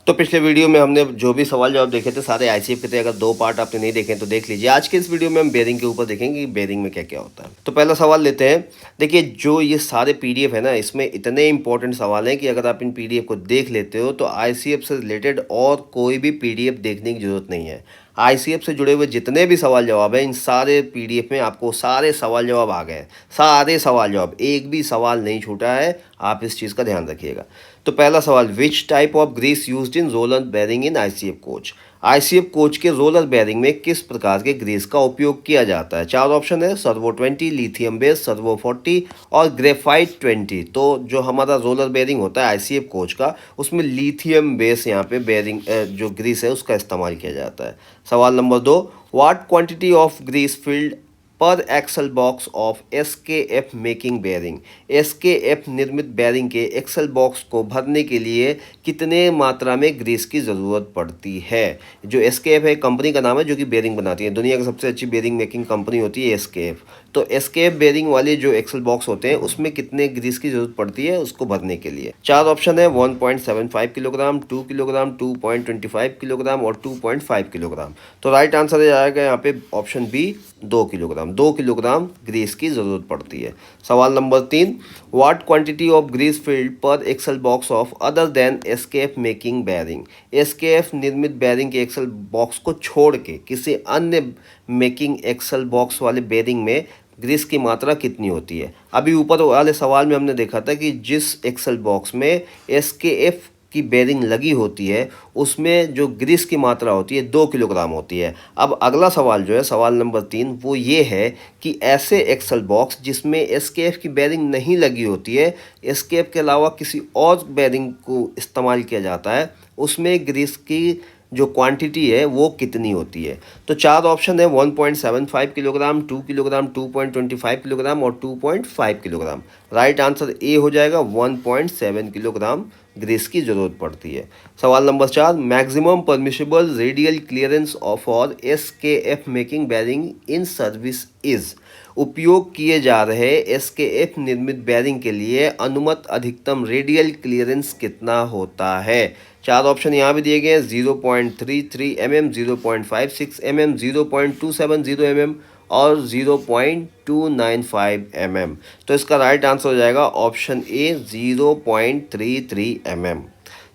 तो पिछले वीडियो में हमने जो भी सवाल जवाब देखे थे सारे आईसीएफ के थे। अगर 2 पार्ट आपने नहीं देखे तो देख लीजिए। आज के इस वीडियो में हम बेरिंग के ऊपर देखेंगे कि बेरिंग में क्या क्या होता है। तो पहला सवाल लेते हैं। देखिए, जो ये सारे पीडीएफ है ना, इसमें इतने इंपॉर्टेंट सवाल हैं कि अगर आप इन पीडीएफ को देख लेते हो तो आईसीएफ से रिलेटेड और कोई भी पीडीएफ देखने की जरूरत नहीं है। आईसीएफ से जुड़े हुए जितने भी सवाल जवाब हैं, इन सारे पीडीएफ में आपको सारे सवाल जवाब आ गए। सारे सवाल जवाब, एक भी सवाल नहीं छूटा है। आप इस चीज़ का ध्यान रखिएगा। तो पहला सवाल, which type of grease used in roller bearing in ICF coach. ICF coach के रोलर बेरिंग में किस प्रकार के ग्रीस का उपयोग किया जाता है। 4 ऑप्शन है, सर्वो 20, लिथियम बेस, सर्वो 40 और ग्रेफाइट 20। तो जो हमारा रोलर बेरिंग होता है आईसीएफ कोच का, उसमें लिथियम बेस यहाँ पे बेरिंग जो ग्रीस है उसका इस्तेमाल किया जाता है। सवाल number 2, what quantity of grease filled per axle box of SKF making bearing. SKF निर्मित बेरिंग के एक्सल बॉक्स को भरने के लिए कितने मात्रा में ग्रीस की ज़रूरत पड़ती है। जो एसकेएफ है कंपनी का नाम है जो कि बेरिंग बनाती है। दुनिया की सबसे अच्छी बेरिंग मेकिंग कंपनी होती है एसकेएफ। तो एसकेएफ बेरिंग वाले जो एक्सल बॉक्स होते हैं उसमें कितने ग्रीस की ज़रूरत पड़ती है उसको भरने के लिए। 4 ऑप्शन है, 1.75 किलोग्राम, 2 किलोग्राम, 2.25 किलोग्राम और 2.5 किलोग्राम। तो राइट आंसर आएगा यहाँ पे option B, 2 kilogram. 2 kilogram grease की ज़रूरत पड़ती है। सवाल number 3, what quantity of grease filled per axle box of other than SKF making bearing. SKF निर्मित बेरिंग के एक्सल बॉक्स को छोड़ के किसी अन्य मेकिंग एक्सल बॉक्स वाले बेरिंग में ग्रीस की मात्रा कितनी होती है। अभी ऊपर वाले सवाल में हमने देखा था कि जिस एक्सल बॉक्स में एसकेएफ की बेरिंग लगी होती है उसमें जो ग्रीस की मात्रा होती है 2 किलोग्राम होती है। अब अगला सवाल जो है, सवाल नंबर 3, वो ये है कि ऐसे एक्सल बॉक्स जिसमें एसकेएफ की बेरिंग नहीं लगी होती है, एसकेएफ के अलावा किसी और बेरिंग को इस्तेमाल किया जाता है, उसमें ग्रीस की जो क्वांटिटी है वो कितनी होती है। तो 4 ऑप्शन है, 1.75 किलोग्राम, 2 किलोग्राम, 2.25 किलोग्राम और 2.5 किलोग्राम। राइट आंसर ए हो जाएगा, 1.7 किलोग्राम ग्रीस की ज़रूरत पड़ती है। सवाल number 4, maximum permissible radial clearance of for SKF making bearing in service is. उपयोग किए जा रहे एसकेएफ निर्मित बेरिंग के लिए अनुमत अधिकतम रेडियल क्लियरेंस कितना होता है। 4 ऑप्शन यहाँ भी दिए गए हैं, 0.33 mm, 0.56 mm, 0.270 mm और 0.295 mm। तो इसका राइट आंसर हो जाएगा ऑप्शन ए, 0.33 mm।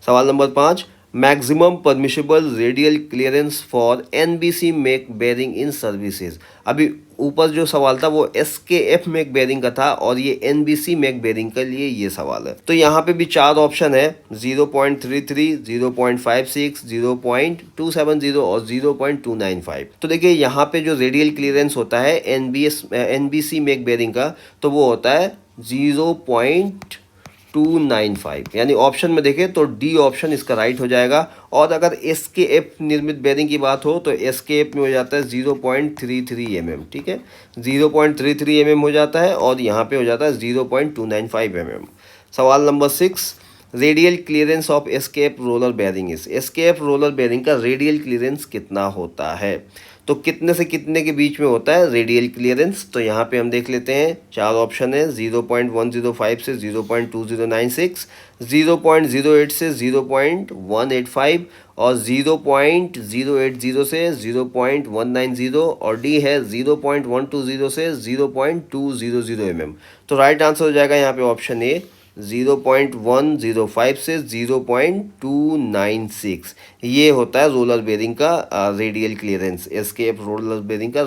सवाल number 5, maximum permissible radial clearance for NBC make bearing in services. अभी ऊपर जो सवाल था वो एसकेएफ मेक बेरिंग का था और ये एनबीसी मेक बेरिंग के लिए ये सवाल है। तो यहाँ पे भी 4 ऑप्शन है, 0.33, 0.56, 0.270 और 0.295। तो देखिए यहाँ पे जो रेडियल क्लियरेंस होता है एनबीसी मेक बेरिंग का, तो वो होता है 0.295, यानी ऑप्शन में देखें तो डी ऑप्शन इसका राइट हो जाएगा। और अगर एसकेएफ निर्मित बेरिंग की बात हो तो एसकेएफ में हो जाता है 0.33 mm। ठीक है, 0.33 mm हो जाता है और यहाँ पे हो जाता है 0.295 mm। सवाल number 6, radial clearance of SKF roller bearing is. SKF roller bearing का रेडियल क्लियरेंस कितना होता है। तो कितने से कितने के बीच में होता है रेडियल क्लियरेंस। तो यहाँ पे हम देख लेते हैं, 4 ऑप्शन है, 0.105 से 0.2096, 0.08 से 0.185 और 0.080 से 0.190 और डी है 0.120 से 0.200 mm। तो राइट आंसर हो जाएगा यहाँ पे ऑप्शन ए, 0.105 से 0.296। ये होता है रोलर बेरिंग का radial clearance, SKF roller bearing का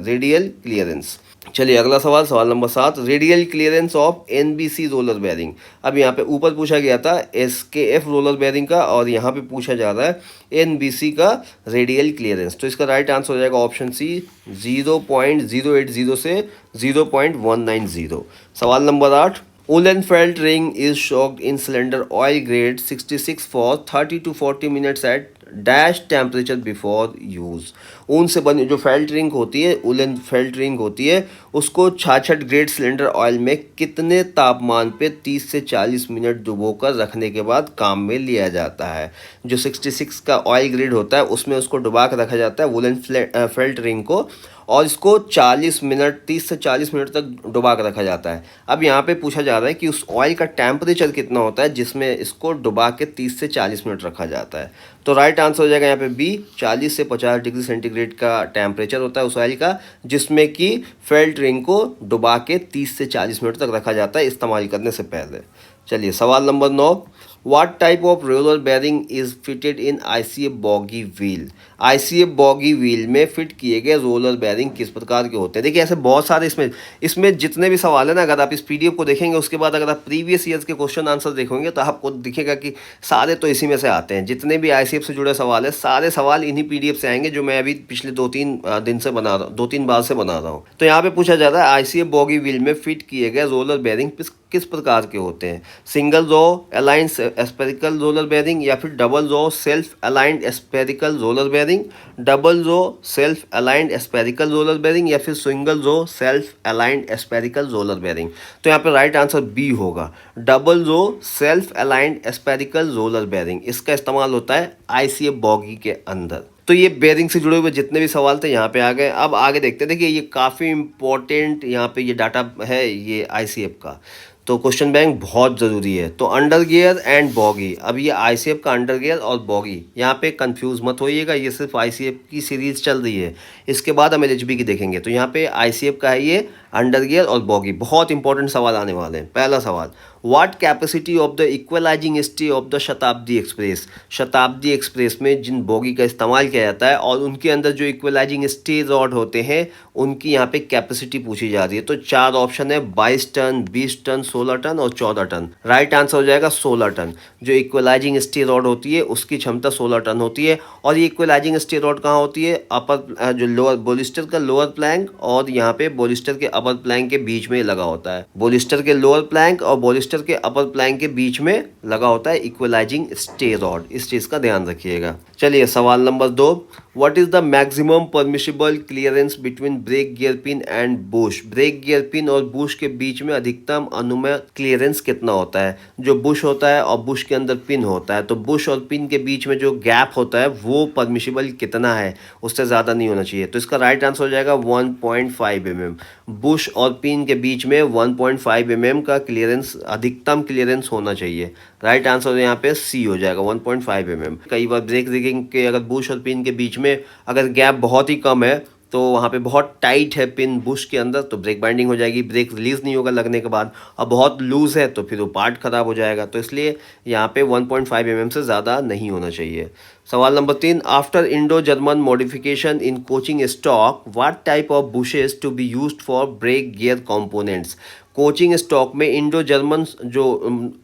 रेडियल क्लियरेंस। चलिए अगला सवाल, सवाल number 7, radial clearance of NBC roller bearing. अब यहाँ पे ऊपर पूछा गया था एसकेएफ रोलर बेरिंग का और यहाँ पे पूछा जा रहा है एनबीसी का रेडियल क्लियरेंस। तो इसका राइट आंसर हो जाएगा ऑप्शन सी, 0.080 से 0.190। सवाल number 8, Uhlenfeld ring is soaked in cylinder oil grade 66 for 30 to 40 minutes at dash temperature before use. ऊन से बनी जो फेल्ट रिंग होती है, उलन फेल्ट रिंग होती है, उसको 66 ग्रेड सिलेंडर ऑयल में कितने तापमान पे 30 से 40 मिनट डुबोकर रखने के बाद काम में लिया जाता है। जो 66 का ऑयल ग्रेड होता है उसमें उसको डुबा कर रखा जाता है वुलन फेल्ट रिंग को, और इसको 40 मिनट 30 से 40 मिनट तक डुबा कर रखा जाता है। अब यहाँ पे पूछा जा रहा है कि उस ऑयल का टेम्परेचर कितना होता है जिसमें इसको डुबा के 30 से 40 मिनट रखा जाता है। तो राइट आंसर हो जाएगा यहाँ पे बी, 40 से 50 डिग्री सेंटीग्रेड का टेम्परेचर होता है उस ऑयल का, जिसमें कि फेल्ट रिंग को डुबा के 30 से 40 मिनट तक रखा जाता है इस्तेमाल करने से पहले। चलिए सवाल number 9, What type of roller bearing is fitted in ICF bogie wheel. ICF bogie wheel में फिट किए गए रोलर बेयरिंग किस प्रकार के होते हैं। देखिए ऐसे बहुत सारे इसमें जितने भी सवाल है ना, अगर आप इस पीडीएफ को देखेंगे उसके बाद अगर आप प्रीवियस ईयर्स के क्वेश्चन आंसर देखोगे तो आपको दिखेगा कि सारे तो इसी में से आते हैं। जितने भी ICF से जुड़े सवाल है सारे सवाल इन्हीं पीडीएफ से आएंगे जो मैं अभी पिछले 2-3 दिन से बना रहा हूँ, 2-3 बार से बना रहा हूँ। तो यहाँ पे पूछा जा रहा है ICF बॉगी व्हील में फिट किए गए रोलर बेयरिंग किस प्रकार के होते हैं। Single row aligned spherical roller bearing, या फिर double row self aligned spherical roller bearing, double row self aligned spherical roller bearing, या फिर single row self aligned spherical roller bearing. तो यहाँ पे राइट आंसर बी होगा, double row self aligned spherical roller bearing. इसका इस्तेमाल होता है ICF बॉगी के अंदर। तो ये बेयरिंग से जुड़े हुए जितने भी सवाल थे यहाँ पे आ गए। अब आगे देखते हैं। देखिए ये काफ़ी इंपॉर्टेंट यहाँ पे ये डाटा है ये ICF का, तो क्वेश्चन बैंक बहुत ज़रूरी है। तो अंडर गियर एंड बॉगी, अब ये ICF का अंडर गियर और बॉगी, यहाँ पे कंफ्यूज मत होइएगा, ये सिर्फ ICF की सीरीज़ चल रही है। इसके बाद हम LHB की देखेंगे। तो यहाँ पे ICF का है ये अंडर गियर और बॉगी। बहुत इंपॉर्टेंट सवाल आने वाले हैं। पहला सवाल, what capacity of the equalising stay of the शताब्दी एक्सप्रेस। शताब्दी एक्सप्रेस में जिन बॉगी का इस्तेमाल किया जाता है और उनके अंदर जो इक्वलाइजिंग स्टे रॉड होते हैं उनकी यहाँ पे कैपेसिटी पूछी जा रही है। तो 4 ऑप्शन है, 22 टन, 20 टन, 16 टन और 14 टन। राइट आंसर हो जाएगा 16 टन। जो इक्वलाइजिंग स्टे रॉड होती है उसकी क्षमता 16 टन होती है। और ये इक्वलाइजिंग स्टे रॉड कहाँ होती है, अपर जो लोअर बोलिस्टर का लोअर प्लैंक और यहाँ पे बोलिस्टर के अपर प्लैंक के बीच में लगा होता है। बोलिस्टर के लोअर प्लैंक और बोलिस्टर के अपर प्लैंक के बीच में लगा होता है इक्वलाइजिंग स्टे रॉड। इस चीज का ध्यान रखिएगा। चलिए सवाल number 2, what is the maximum permissible clearance between brake gear pin and bush. Brake gear pin और बुश के बीच में अधिकतम अनुमेय क्लियरेंस कितना होता है। जो बुश होता है और बुश के अंदर पिन होता है, तो बुश और पिन के बीच में जो गैप होता है वो परमिशिबल कितना है, उससे ज़्यादा नहीं होना चाहिए। तो इसका राइट आंसर हो जाएगा 1.5 mm। बुश और पिन के बीच में 1.5 mm का क्लियरेंस, अधिकतम क्लियरेंस होना चाहिए। राइट आंसर यहाँ पे सी हो जाएगा 1.5 mm। कई बार ब्रेक रिगिंग के अगर बुश और पिन के बीच में अगर गैप बहुत ही कम है तो वहाँ पे बहुत टाइट है पिन बुश के अंदर, तो ब्रेक बाइंडिंग हो जाएगी, ब्रेक रिलीज नहीं होगा लगने के बाद। और बहुत लूज है तो फिर वो पार्ट खराब हो जाएगा। तो इसलिए यहाँ पे 1.5 mm से ज़्यादा नहीं होना चाहिए। सवाल number 3, after Indo German modification in coaching stock what type of bushes to be used for brake gear components. Coaching stock में इंडो जर्मन जो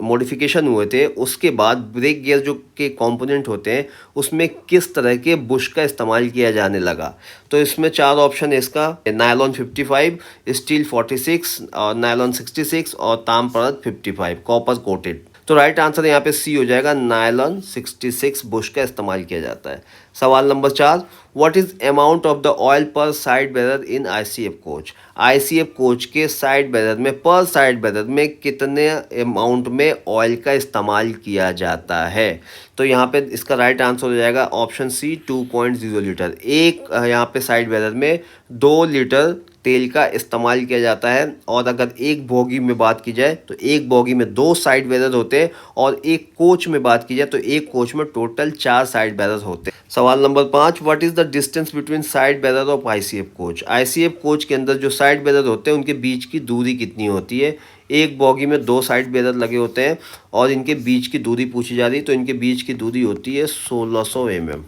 मॉडिफिकेशन हुए थे उसके बाद ब्रेक गियर जो के कंपोनेंट होते हैं उसमें किस तरह के बुश का इस्तेमाल किया जाने लगा। तो इसमें 4 ऑप्शन है इसका, नायलॉन 55, स्टील 46 और नायलॉन 66 और ताम परत 55 कॉपर कोटेड। तो राइट आंसर यहाँ पे सी हो जाएगा, नायलॉन 66 बुश का इस्तेमाल किया जाता है। सवाल number 4, what is amount of the oil पर साइड बैरल इन ICF कोच। ICF कोच के साइड बैरल में, पर साइड बैरल में कितने अमाउंट में ऑयल का इस्तेमाल किया जाता है। तो यहाँ पे इसका राइट आंसर हो जाएगा ऑप्शन सी 2.0 लीटर। एक यहाँ पे साइड बैरल में 2 लीटर तेल का इस्तेमाल किया जाता है। और अगर एक बोगी में बात की जाए तो एक बोगी में 2 साइड बैरल होते हैं, और एक कोच में बात की जाए तो एक कोच में टोटल 4 साइड बैरल होते हैं। सवाल number 5, what is the distance between side barrel of ICF coach. ICF coach के अंदर जो साइड बैरल होते हैं उनके बीच की दूरी कितनी होती है। एक बॉगी में 2 साइड बैरल लगे होते हैं और इनके बीच की दूरी पूछी जा रही है। तो इनके बीच की दूरी होती है 1600 mm।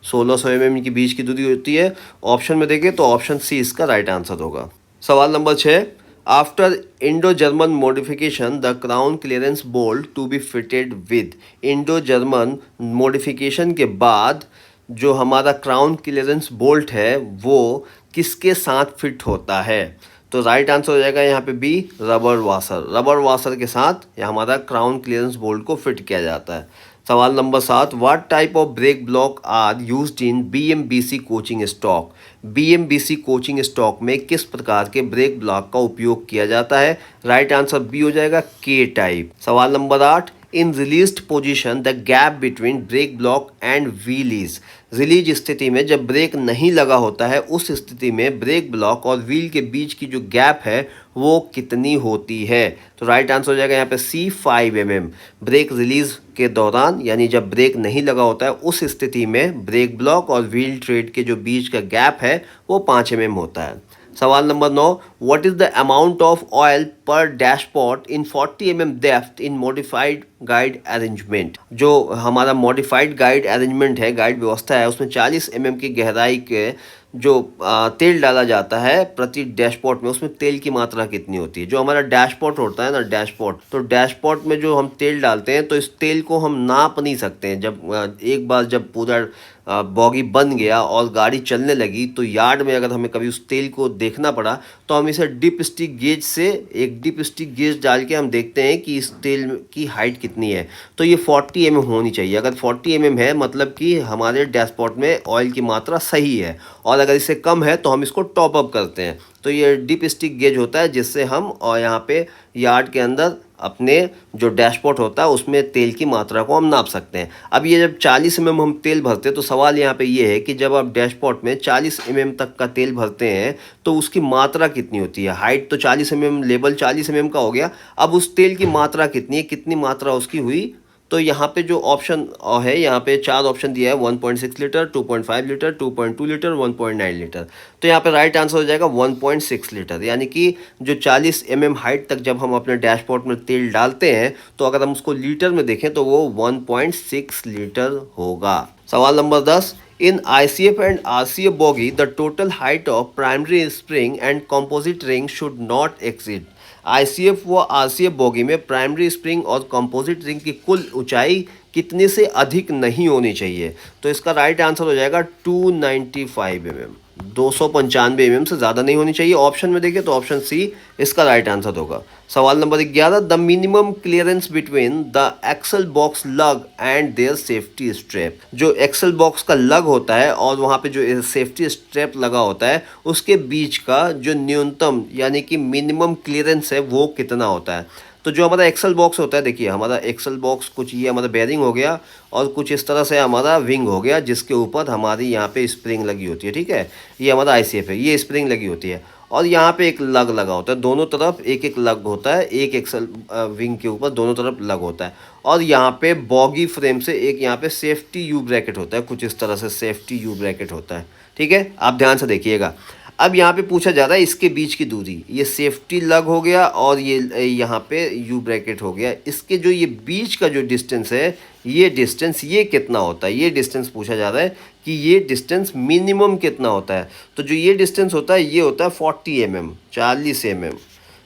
1600 mm की बीच की दूरी होती है। ऑप्शन में देखें तो ऑप्शन सी इसका राइट आंसर होगा। सवाल number 6, after Indo German modification the crown clearance bolt to be fitted with. Indo German modification के बाद जो हमारा क्राउन क्लियरेंस बोल्ट है वो किसके साथ फिट होता है। तो राइट आंसर हो जाएगा यहाँ पे B, rubber washer. Rubber washer के साथ यह हमारा क्राउन क्लियरेंस बोल्ट को फिट किया जाता है। सवाल number 7, what type of brake block are used in BMBC coaching stock. BMBC coaching stock में किस प्रकार के ब्रेक ब्लॉक का उपयोग किया जाता है। राइट आंसर बी हो जाएगा, के टाइप। सवाल number 8, in released position the gap between brake block and wheel is. Release स्थिति में जब ब्रेक नहीं लगा होता है उस स्थिति में ब्रेक ब्लॉक और व्हील के बीच की जो गैप है वो कितनी होती है। तो राइट आंसर हो जाएगा यहाँ पे सी, 5 mm। ब्रेक रिलीज के दौरान यानी जब ब्रेक नहीं लगा होता है उस स्थिति में ब्रेक ब्लॉक और व्हील ट्रेड के जो बीच का गैप है वो 5 mm होता है। सवाल number 9, what is the amount of oil per dashpot in 40 mm depth in modified guide arrangement. जो हमारा मॉडिफाइड गाइड अरेंजमेंट है, गाइड व्यवस्था है, उसमें 40 mm की गहराई के जो तेल डाला जाता है प्रति डैशपॉट में, उसमें तेल की मात्रा कितनी होती है। जो हमारा डैशपॉट होता है ना, डैशपॉट, तो डैशपॉट में जो हम तेल डालते हैं तो इस तेल को हम नाप नहीं सकते हैं। जब एक बार जब पूरा बॉगी बन गया और गाड़ी चलने लगी तो यार्ड में अगर हमें कभी उस तेल को देखना पड़ा तो हम इसे डिप स्टिक गेज से, एक डिप स्टिक गेज डाल के हम देखते हैं कि इस तेल की हाइट कितनी है। तो ये 40 mm होनी चाहिए। अगर 40 mm है मतलब कि हमारे डैशपॉट में ऑयल की मात्रा सही है, और अगर इससे कम है तो हम इसको टॉप अप करते हैं। तो ये डिप स्टिक गेज होता है जिससे हम और यहाँ पे यार्ड के अंदर अपने जो डैशपॉट होता है उसमें तेल की मात्रा को हम नाप सकते हैं। अब ये जब 40 mm हम तेल भरते हैं तो सवाल यहाँ पे ये है कि जब आप डैशपॉट में 40 mm तक का तेल भरते हैं तो उसकी मात्रा कितनी होती है। हाइट तो 40 mm, लेवल 40 mm का हो गया, अब उस तेल की मात्रा कितनी है, कितनी मात्रा उसकी हुई। तो यहाँ पे जो ऑप्शन है, यहाँ पे 4 ऑप्शन दिया है, 1.6 लीटर, 2.5 लीटर, 2.2 लीटर, 1.9 लीटर। तो यहाँ पे राइट आंसर हो जाएगा 1.6 लीटर। यानी कि जो 40 mm हाइट तक जब हम अपने डैशबोर्ड में तेल डालते हैं तो अगर हम उसको लीटर में देखें तो वो 1.6 लीटर होगा। सवाल number 10, in ICF and RCF bogie the total height of primary spring and composite ring should not exceed। ICF व RCF बोगी में प्राइमरी स्प्रिंग और कंपोजिट रिंग की कुल ऊंचाई कितने से अधिक नहीं होनी चाहिए। तो इसका राइट आंसर हो जाएगा 295 mm, 295 mm से ज़्यादा नहीं होनी चाहिए। ऑप्शन में देखिए तो ऑप्शन सी इसका राइट आंसर होगा। सवाल number 11, the minimum clearance between the axle box lug and their safety strap. जो एक्सल बॉक्स का लग होता है और वहाँ पे जो सेफ्टी स्ट्रैप लगा होता है उसके बीच का जो न्यूनतम यानी कि मिनिमम क्लियरेंस है वो कितना होता है। तो जो हमारा एक्सल बॉक्स होता है, देखिए हमारा एक्सल बॉक्स कुछ ये हमारा बेयरिंग हो गया और कुछ इस तरह से हमारा विंग हो गया जिसके ऊपर हमारी यहाँ पे स्प्रिंग लगी होती है। ठीक है, ये हमारा ICF है, ये स्प्रिंग लगी होती है और यहाँ पे एक लग लगा होता है। दोनों तरफ एक एक लग होता है, एक एक्सल विंग के ऊपर दोनों तरफ लग होता है। और यहाँ पे बॉगी फ्रेम से एक यहाँ पे सेफ्टी यू ब्रैकेट होता है, कुछ इस तरह से सेफ्टी यू ब्रैकेट होता है। ठीक है, आप ध्यान से देखिएगा। अब यहाँ पे पूछा जा रहा है इसके बीच की दूरी, ये सेफ्टी लग हो गया और ये यहाँ पे यू ब्रैकेट हो गया, इसके जो ये बीच का जो डिस्टेंस है ये डिस्टेंस ये कितना होता है, ये डिस्टेंस पूछा जा रहा है कि ये डिस्टेंस मिनिमम कितना होता है। तो जो ये डिस्टेंस होता है ये होता है 40 mm, 40 mm,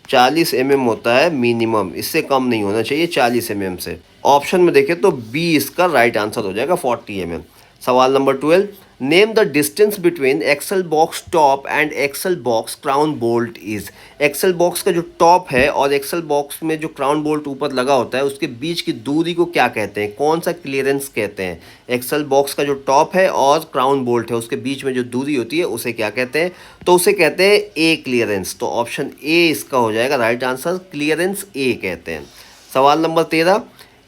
40 mm होता है मिनिमम, इससे कम नहीं होना चाहिए 40 mm से। ऑप्शन में देखें तो बी इसका राइट आंसर हो जाएगा 40 mm। सवाल number 12, name the distance between axle box top and axle box crown bolt is. Axle box का जो टॉप है और एक्सल बॉक्स में जो क्राउन बोल्ट ऊपर लगा होता है उसके बीच की दूरी को क्या कहते हैं, कौन सा क्लियरेंस कहते हैं। एक्सल बॉक्स का जो टॉप है और क्राउन बोल्ट है उसके बीच में जो दूरी होती है उसे क्या कहते हैं, तो उसे कहते हैं ए क्लियरेंस। तो ऑप्शन ए इसका हो जाएगा राइट आंसर, क्लियरेंस ए कहते हैं। सवाल number 13,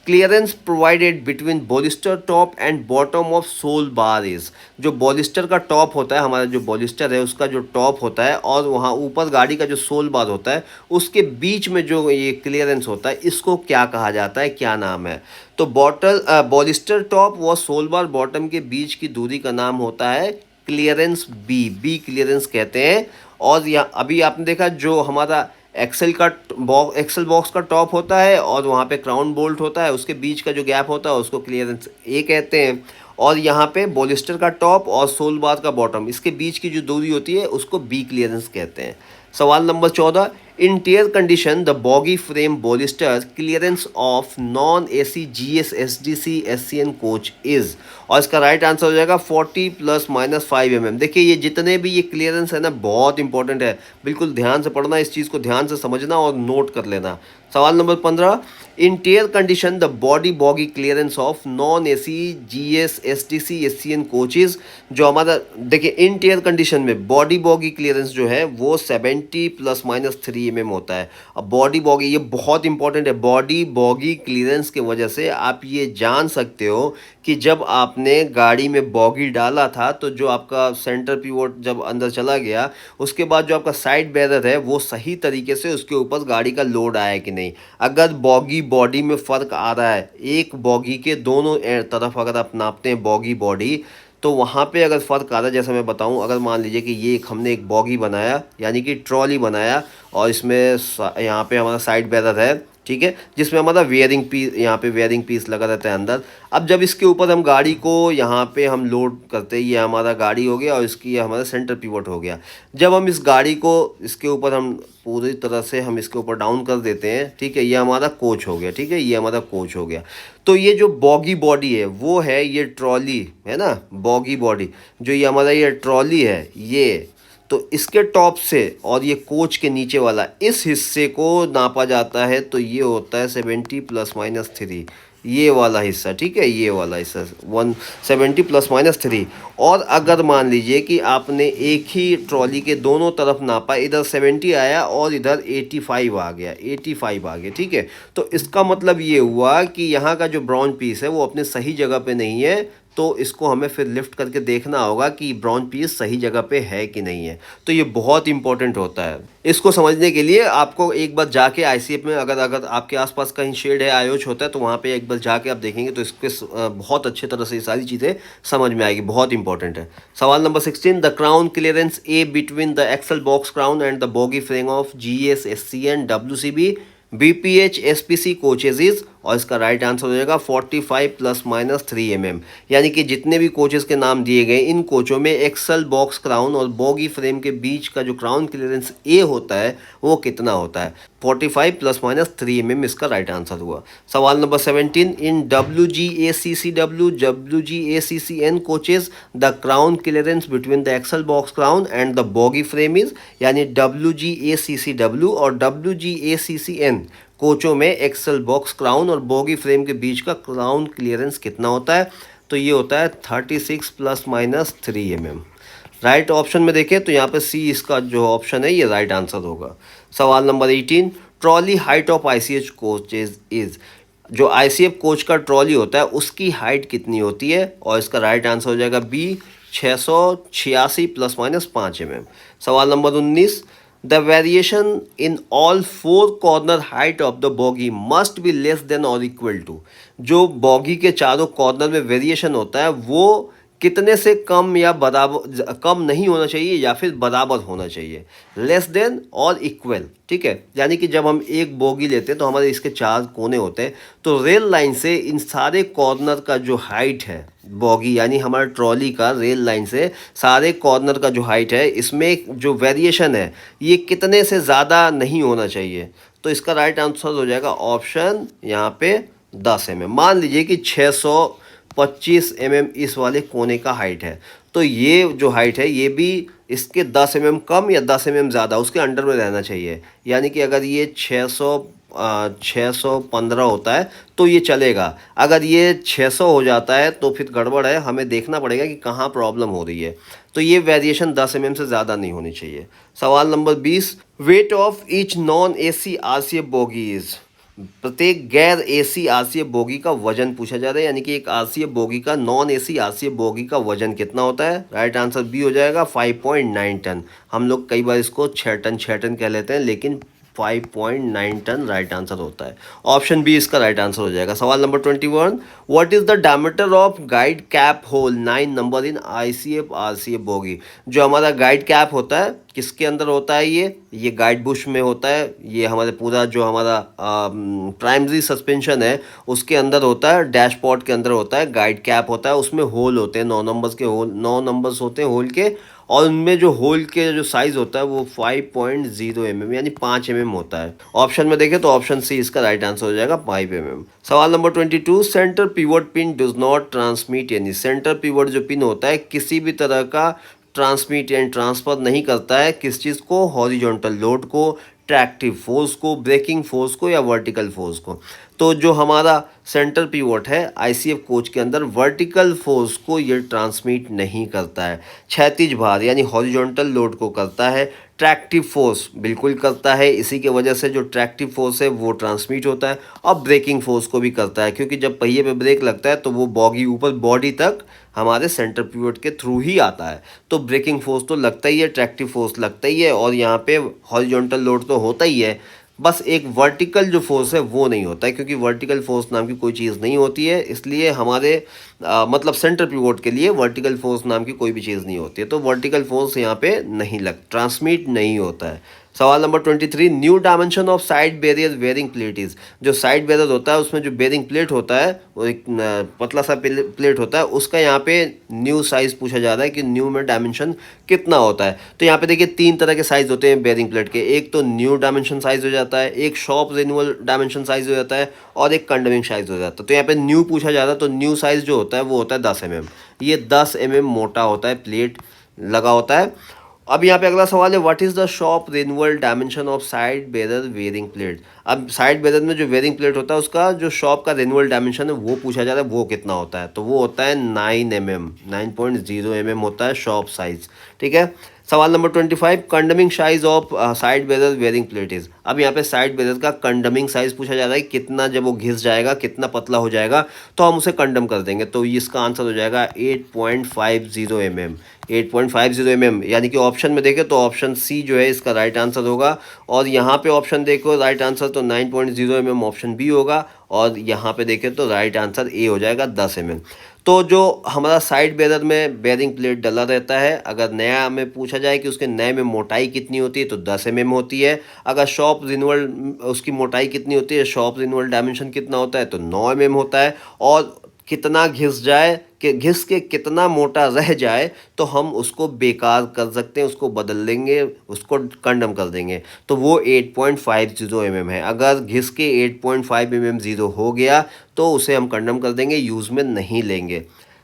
clearance provided between bolster top and bottom of sole bar is. जो बॉलिस्टर का टॉप होता है, हमारा जो बॉलिस्टर है उसका जो टॉप होता है और वहाँ ऊपर गाड़ी का जो सोल बार होता है उसके बीच में जो ये क्लियरेंस होता है इसको क्या कहा जाता है, क्या नाम है। तो बॉलिस्टर टॉप व सोल बार बॉटम के बीच की दूरी का नाम होता है क्लियरेंस बी, बी क्लियरेंस कहते हैं। और यहाँ अभी आपने देखा जो हमारा एक्सल बॉक्स का टॉप होता है और वहाँ पे क्राउन बोल्ट होता है, उसके बीच का जो गैप होता है उसको क्लियरेंस ए कहते हैं। और यहाँ पे बॉलिस्टर का टॉप और सोल बार का बॉटम, इसके बीच की जो दूरी होती है उसको बी क्लियरेंस कहते हैं। सवाल number 14, in tare condition the bogie frame bolster clearance of non AC GS SDC SCN coach is. और इसका राइट आंसर हो जाएगा 40 ± 5 mm। देखिए ये जितने भी ये क्लियरेंस है ना बहुत इंपॉर्टेंट है, बिल्कुल ध्यान से पढ़ना, इस चीज़ को ध्यान से समझना और नोट कर लेना। सवाल number 15, in tare condition the body bogie clearance of non AC GS STC SCN coaches, जो हमारा देखिए इन टेयर कंडीशन में बॉडी बॉगी क्लियरेंस जो है वो 70 ±3 mm होता है। अब बॉडी बॉगी ये बहुत इंपॉर्टेंट है, बॉडी बॉगी क्लियरेंस की वजह से आप ये जान सकते हो कि जब आपने गाड़ी में बॉगी डाला था तो जो आपका सेंटर पिवोट जब अंदर चला गया उसके बाद जो आपका साइड बैरर है वो सही तरीके से उसके ऊपर गाड़ी का लोड आया कि नहीं। अगर बॉगी बॉडी में फ़र्क आ रहा है, एक बॉगी के दोनों तरफ अगर आप नापते हैं बॉगी बॉडी, तो वहाँ पे अगर फ़र्क आ रहा है, जैसे मैं बताऊँ, अगर मान लीजिए कि ये एक हमने एक बॉगी बनाया यानी कि ट्रॉली बनाया और इसमें यहाँ पे हमारा साइड बैरर है, ठीक है, जिसमें हमारा वेयरिंग पीस, यहाँ पे वेयरिंग पीस लगा रहता है अंदर। अब जब इसके ऊपर हम गाड़ी को यहाँ पे हम लोड करते हैं, ये हमारा गाड़ी हो गया और इसकी ये हमारा सेंटर पिवट हो गया। जब हम इस गाड़ी को इसके ऊपर हम पूरी तरह से हम इसके ऊपर डाउन कर देते हैं, ठीक है, ये हमारा कोच हो गया, ठीक है, ये हमारा कोच हो गया। तो ये जो बॉगी बॉडी है वो है ये ट्रॉली है ना, बॉगी बॉडी जो ये हमारा ये ट्रॉली है ये, तो इसके टॉप से और ये कोच के नीचे वाला इस हिस्से को नापा जाता है, तो ये होता है 70 ±3, ये वाला हिस्सा, ठीक है, ये वाला हिस्सा 170 ±3। और अगर मान लीजिए कि आपने एक ही ट्रॉली के दोनों तरफ नापा, इधर 70 आया और इधर 85 आ गया, 85 आ गया, ठीक है, तो इसका मतलब ये हुआ कि यहाँ का जो ब्राउन पीस है वो अपने सही जगह पे नहीं है, तो इसको हमें फिर लिफ्ट करके देखना होगा कि ब्राउन पीस सही जगह पे है कि नहीं है। तो ये बहुत इंपॉर्टेंट होता है। इसको समझने के लिए आपको एक बार जाके आईसीएफ में अगर अगर आपके आसपास कहीं शेड है, आयोच होता है, तो वहाँ पे एक बार जाके आप देखेंगे तो इसके बहुत अच्छे तरह से ये सारी चीज़ें समझ में आएगी, बहुत इंपॉर्टेंट है। सवाल number 16, the crown clearance A between the axle box crown and the bogie frame of GS SCN WCB BPH SPC coaches is, और इसका राइट आंसर हो जाएगा 45 ±3 mm। यानी कि जितने भी कोचेस के नाम दिए गए इन कोचों में एक्सल बॉक्स क्राउन और बॉगी फ्रेम के बीच का जो क्राउन क्लियरेंस ए होता है वो कितना होता है, 45 ±3 mm इसका राइट आंसर हुआ। सवाल number 17, in WGACCW WGACCN coaches the crown clearance between the axle box crown and the bogie frame is, यानी WGACCW और WGACCN कोचों में एक्सल बॉक्स क्राउन और बॉगी फ्रेम के बीच का क्राउन क्लियरेंस कितना होता है, तो ये होता है 36 ±3 mm। राइट ऑप्शन में देखें तो यहाँ पे सी इसका जो ऑप्शन है ये राइट आंसर होगा। सवाल number 18, trolley height of ICH coaches is, जो आईसीएफ कोच का ट्रॉली होता है उसकी हाइट कितनी होती है, और इसका राइट आंसर हो जाएगा बी 686 ±5 mm। सवाल number 19, the variation in all 4 corner height of the boggy must be less than और इक्वल टू, जो बॉगी के चारों कॉर्नर में वेरिएशन होता है वो कितने से कम या बराबर, कम नहीं होना चाहिए या फिर बराबर होना चाहिए, लेस देन और इक्वल, ठीक है। यानी कि जब हम एक बोगी लेते हैं तो हमारे इसके 4 कोने होते हैं, तो रेल लाइन से इन सारे कॉर्नर का जो हाइट है बॉगी यानी हमारे ट्रॉली का रेल लाइन से सारे कॉर्नर का जो हाइट है इसमें जो वेरिएशन है ये कितने से ज़्यादा नहीं होना चाहिए, तो इसका राइट आंसर हो जाएगा ऑप्शन यहाँ पे 10 mm। मान लीजिए कि 625 mm इस वाले कोने का हाइट है, तो ये जो हाइट है ये भी इसके 10 mm कम या 10 mm ज़्यादा उसके अंडर में रहना चाहिए। यानी कि अगर ये 615 होता है तो ये चलेगा, अगर ये 600 हो जाता है तो फिर गड़बड़ है, हमें देखना पड़ेगा कि कहाँ प्रॉब्लम हो रही है। तो ये वेरिएशन 10 mm से ज़्यादा नहीं होनी चाहिए। सवाल number 20, weight of each non AC RCF bogies, प्रत्येक गैर एसी आरसीएफ बोगी का वजन पूछा जा रहा है, यानी कि एक आरसीएफ बोगी का नॉन एसी आरसीएफ बोगी का वजन कितना होता है, राइट आंसर बी हो जाएगा 5.9 टन। हम लोग कई बार इसको 6 टन कह लेते हैं, लेकिन 5.9 टन राइट आंसर होता है। ऑप्शन बी इसका राइट आंसर हो जाएगा। सवाल number 21, what is the diameter of guide cap hole 9 number in ICF RCF bogie, जो हमारा गाइड कैप होता है किसके अंदर होता है, ये गाइड बुश में होता है, ये हमारे पूरा जो हमारा प्राइमरी सस्पेंशन है उसके अंदर होता है, डैशबोर्ड के अंदर होता है, गाइड कैप होता है, उसमें होल होते हैं 9 नंबर्स के होल, 9 नंबर्स होते हैं होल के, और उनमें जो होल के जो साइज होता है वो 5.0 mm यानी 5 mm होता है। ऑप्शन में देखें तो ऑप्शन सी इसका राइट आंसर हो जाएगा 5 mm। सवाल number 22, centre pivot pin does not transmit यानी सेंटर पिवट जो पिन होता है किसी भी तरह का ट्रांसमिट एंड ट्रांसफर नहीं करता है, किस चीज़ को, हॉरिजॉन्टल लोड को, ट्रैक्टिव फोर्स को, ब्रेकिंग फोर्स को या वर्टिकल फोर्स को। तो जो हमारा सेंटर पिवोट है आईसीएफ कोच के अंदर वर्टिकल फोर्स को ये ट्रांसमिट नहीं करता है, क्षैतिज भार यानी हॉरिजॉन्टल लोड को करता है। ट्रैक्टिव फोर्स बिल्कुल करता है, इसी के वजह से जो ट्रैक्टिव फोर्स है वो ट्रांसमिट होता है। और ब्रेकिंग फोर्स को भी करता है, क्योंकि जब पहिए पे ब्रेक लगता है तो वो बॉगी ऊपर बॉडी तक हमारे सेंटर पिवट के थ्रू ही आता है। तो ब्रेकिंग फोर्स तो लगता ही है, ट्रैक्टिव फोर्स लगता ही है, और यहाँ पे हॉरिजॉन्टल लोड तो होता ही है। बस एक वर्टिकल जो फोर्स है वो नहीं होता है, क्योंकि वर्टिकल फोर्स नाम की कोई चीज़ नहीं होती है। इसलिए हमारे मतलब सेंटर पिवोट के लिए वर्टिकल फोर्स नाम की कोई भी चीज़ नहीं होती है। तो वर्टिकल फोर्स यहाँ पे नहीं ट्रांसमिट नहीं होता है। सवाल number 23, new dimension of side barrier wearing plate is. जो साइड बैरियर होता है उसमें जो बेरिंग प्लेट होता है वो एक पतला सा प्लेट होता है, उसका यहाँ पे न्यू साइज़ पूछा जा रहा है कि न्यू में डायमेंशन कितना होता है। तो यहाँ पे देखिए 3 तरह के साइज़ होते हैं बेरिंग प्लेट के। एक तो न्यू डायमेंशन साइज़ हो जाता है, एक शॉप रिन्यूअल डायमेंशन साइज़ हो जाता है, और एक कंडमिंग साइज़ हो जाता है। तो यहाँ पे न्यू पूछा जा रहा है, तो न्यू साइज़ जो होता है वो होता है 10 mm। ये 10 mm मोटा होता है, प्लेट लगा होता है। अब यहाँ पे अगला सवाल है, what is the shop renewal dimension of side barrel wearing plate. अब साइड बैरल में जो वेयरिंग प्लेट होता है उसका जो शॉप का रिन्यूअल डायमेंशन है वो पूछा जा रहा है, वो कितना होता है। तो वो होता है 9 mm, 9.0 mm होता है शॉप साइज। ठीक है। सवाल number 25, कंडमिंग size of side barrel wearing plate is. अब यहाँ पे साइड बैरल का कंडमिंग साइज पूछा जा रहा है, कितना जब वो घिस जाएगा कितना पतला हो जाएगा तो हम उसे कंडम कर देंगे। तो इसका आंसर हो जाएगा 8.50 mm। 8.50 mm यानी कि ऑप्शन में देखें तो ऑप्शन सी जो है इसका राइट आंसर होगा। और यहाँ पे ऑप्शन देखो राइट आंसर तो 9.0 mm ऑप्शन बी होगा, और यहाँ पे देखें तो राइट आंसर ए हो जाएगा 10 mm। तो जो हमारा साइड बैरल में बेरिंग प्लेट डला रहता है, अगर नया में पूछा जाए कि उसके नए में मोटाई कितनी होती है तो 10 mm होती है। अगर शॉप रिन्यूअल उसकी मोटाई कितनी होती है, शॉप रिन्यूअल डायमेंशन कितना होता है तो 9 mm होता है। और कितना घिस जाए कि घिस के कितना मोटा रह जाए तो हम उसको बेकार कर सकते हैं, उसको बदल देंगे, उसको कंडम कर देंगे। तो वो 8.50 mm है। अगर घिस के 8.5 mm ज़ीरो हो गया तो उसे हम कंडम कर देंगे, यूज़ में नहीं लेंगे।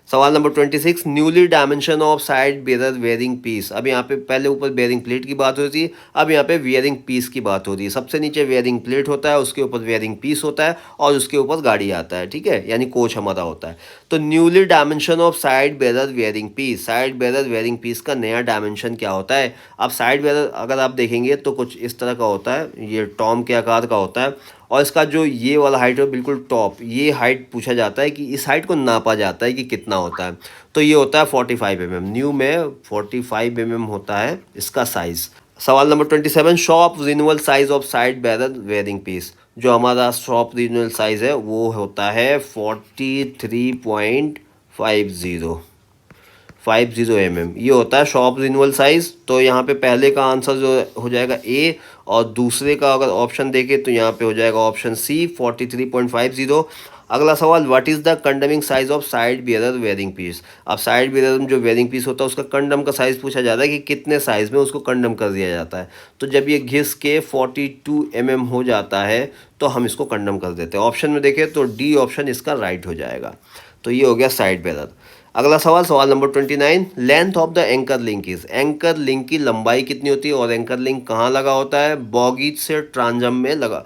सवाल number 26, newly dimension of side barrel wearing piece. अब यहाँ पे पहले ऊपर बेयरिंग प्लेट की बात होती है, अब यहाँ पे वेयरिंग पीस की बात होती है। सबसे नीचे वेयरिंग प्लेट होता है, उसके ऊपर वेयरिंग पीस होता है, और उसके ऊपर गाड़ी आता है। ठीक है, यानी कोच हमारा होता है। तो newly dimension of side barrel wearing piece, side barrel wearing piece का नया डायमेंशन क्या होता है। अब साइड बैरल अगर आप देखेंगे तो कुछ इस तरह का होता है, ये टॉम के आकार का होता है, और इसका जो ये वाला हाइट है बिल्कुल टॉप, ये हाइट पूछा जाता है कि इस हाइट को नापा जाता है कि कितना होता है। तो ये होता है 45 mm, न्यू में 45 mm होता है इसका साइज़। सवाल number 27, shop renewal size of side barrel wearing piece. जो हमारा शॉप रिन्यूअल साइज़ है वो होता है 43.50 mm। ये होता है शॉप रिन्यूअल साइज़। तो यहाँ पे पहले का आंसर जो हो जाएगा ए, और दूसरे का अगर ऑप्शन देखें तो यहाँ पे हो जाएगा ऑप्शन सी 43.50। अगला सवाल, what is the condemning size of side barrel wearing piece. अब साइड बैरल में जो वेयरिंग पीस होता है उसका कंडम का साइज़ पूछा जाता है कि कितने साइज़ में उसको कंडम कर दिया जाता है। तो जब ये घिस के 42 mm हो जाता है तो हम इसको कंडम कर देते हैं। ऑप्शन में देखें तो डी ऑप्शन इसका राइट हो जाएगा। तो ये हो गया साइड बैरल। अगला सवाल, सवाल number 29, length of the anchor link is. Anchor link की लंबाई कितनी होती है, और एंकर लिंक कहाँ लगा होता है, बॉगी से ट्रांजम में लगा,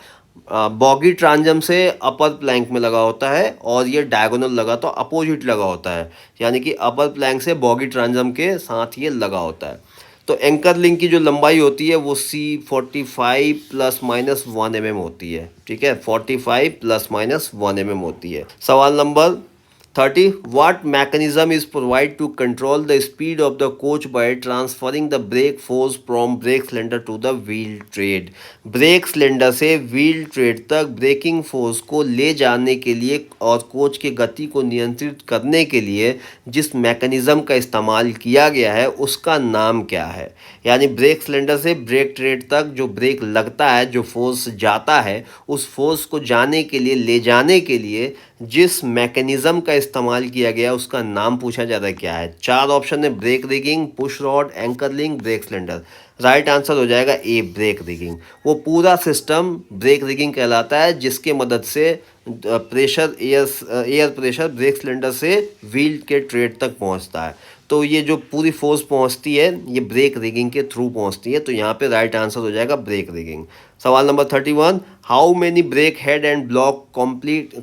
बॉगी ट्रांजम से अपर प्लैंक में लगा होता है, और ये डायगोनल लगा तो अपोजिट लगा होता है, यानी कि अपर प्लैंक से बॉगी ट्रांजम के साथ ये लगा होता है। तो एंकर लिंक की जो लंबाई होती है वो सी 45 ± 1 mm होती है। ठीक है, 45 ± 1 mm होती है। सवाल number 30, what mechanism is provided to control the speed of the coach by transferring the brake force from brake cylinder to the wheel tread। Brake cylinder से व्हील ट्रेड तक ब्रेकिंग फोर्स को ले जाने के लिए और कोच की गति को नियंत्रित करने के लिए जिस मैकेनिज़्म का इस्तेमाल किया गया है उसका नाम क्या है। यानी ब्रेक सिलेंडर से ब्रेक ट्रेड तक जो ब्रेक लगता है, जो फोर्स जाता है, उस फोर्स को जाने के लिए, ले जाने के लिए जिस मैकेनिज़्म का इस्तेमाल किया गया उसका नाम पूछा जाता है क्या है। 4 ऑप्शन है, brake rigging, push rod, anchor link, brake cylinder. Right answer हो जाएगा ए, ब्रेक रिगिंग। वो पूरा सिस्टम ब्रेक रिगिंग कहलाता है जिसके मदद से pressure air pressure brake cylinder से व्हील के ट्रेड तक पहुंचता है। तो ये जो पूरी फोर्स पहुंचती है ये ब्रेक रिगिंग के थ्रू पहुंचती है। तो यहाँ पे राइट आंसर हो जाएगा ब्रेक रिगिंग। सवाल number 31, how many brake head and block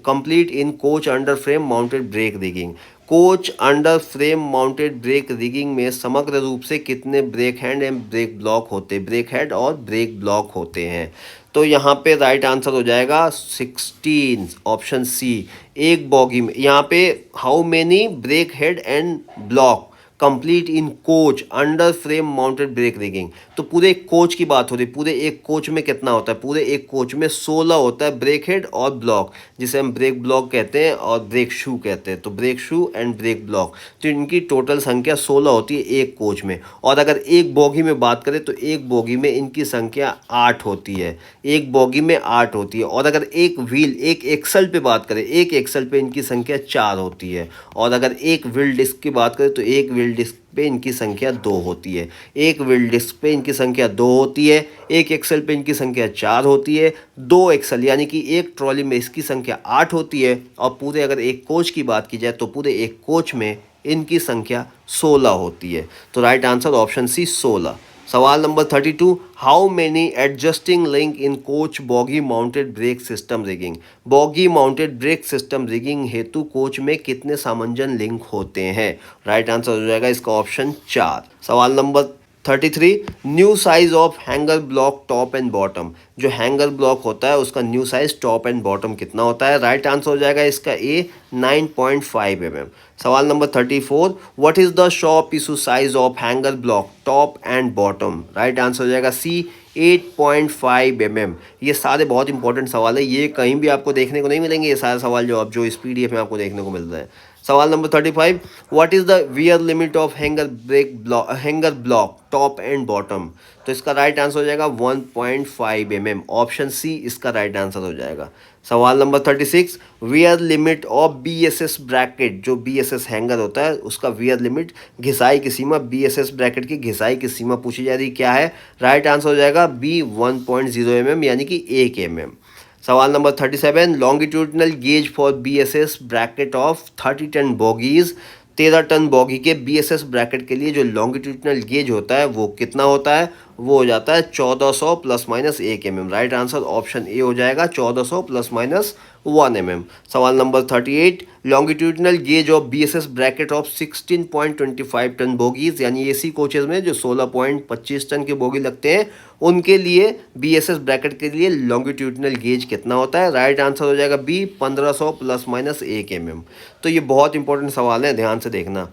complete in coach under frame mounted brake rigging. Coach under frame mounted brake rigging में समग्र रूप से कितने brake hand and brake block होते हैं, ब्रेक हेड और ब्रेक ब्लॉक होते हैं। तो यहाँ पे राइट आंसर हो जाएगा 16, ऑप्शन सी। एक बॉगी में यहाँ पे how many brake head and block complete in coach under frame mounted brake rigging. तो पूरे एक कोच की बात हो रही, पूरे एक कोच में कितना होता है, पूरे एक कोच में 16 होता है ब्रेक हेड और ब्लॉक, जिसे हम ब्रेक ब्लॉक कहते हैं और ब्रेक शू कहते हैं। तो brake shoe and brake block, तो इनकी टोटल संख्या 16 होती है एक कोच में। और अगर एक बोगी में बात करें तो एक बोगी में इनकी संख्या 8 होती है, एक बोगी में 8 होती है। और अगर एक व्हील, एक एक्सल पे बात करें, एक एक्सल पे इनकी संख्या 4 होती है। और अगर एक व्हील डिस्क की बात करें तो एक व्हील डिस्क पे इनकी संख्या 2 होती है। एक व्हील डिस्क पे इनकी संख्या 2 होती है, एक एक्सल पे इनकी संख्या 4 होती है। 2 एक्सल यानी कि एक ट्रॉली में इसकी संख्या 8 होती है। और पूरे अगर एक कोच की बात की जाए तो पूरे एक कोच में इनकी संख्या 16 होती है। तो राइट आंसर ऑप्शन सी, 16। सवाल number 32, how many adjusting link in coach bogie mounted brake system rigging. Bogie mounted brake system rigging हेतु कोच में कितने सामंजन लिंक होते हैं। राइट आंसर हो जाएगा इसका ऑप्शन 4। सवाल number 33, new size of hanger block top and bottom. जो हैंगर ब्लॉक होता है उसका new size top and bottom कितना होता है। राइट आंसर हो जाएगा इसका ए, 9.5 mm। सवाल number 34, what is the shop issue size of hanger block top and bottom. Right answer हो जाएगा सी, 8.5 mm। ये सारे बहुत इंपॉर्टेंट सवाल है, ये कहीं भी आपको देखने को नहीं मिलेंगे ये सारे सवाल जो इस PDF में आपको देखने को मिल रहे हैं। सवाल number 35, what is the wear limit of hanger block top and bottom. तो इसका राइट आंसर हो जाएगा 1.5 mm, ऑप्शन सी इसका राइट आंसर हो जाएगा। सवाल number 36, wear limit of BSS bracket. जो BSS हैंगर होता है उसका वियर लिमिट, घिसाई की सीमा, BSS ब्रैकेट की घिसाई की सीमा पूछी जा रही, क्या है। राइट आंसर हो जाएगा बी, 1.0 mm यानी कि 1 mm। सवाल number 37, longitudinal gauge for BSS bracket of 30 ton bogies. 13 ton bogie के BSS ब्रैकेट के लिए जो लॉन्गिट्यूडनल गेज होता है वो कितना होता है, वो हो जाता है 1400 ± 1 mm। Right answer option A हो जाएगा, 1400 ± 1 mm। सवाल number 38, longitudinal gauge of BSS bracket of 16.25 ton bogies, यानी AC कोचेज में जो 16.25 टन के बोगी लगते हैं उनके लिए BSS ब्रैकेट के लिए लॉन्गिट्यूडनल गेज कितना होता है। राइट आंसर हो जाएगा बी, 1500 ± 1 mm। तो ये बहुत इंपॉर्टेंट सवाल है, ध्यान से देखना।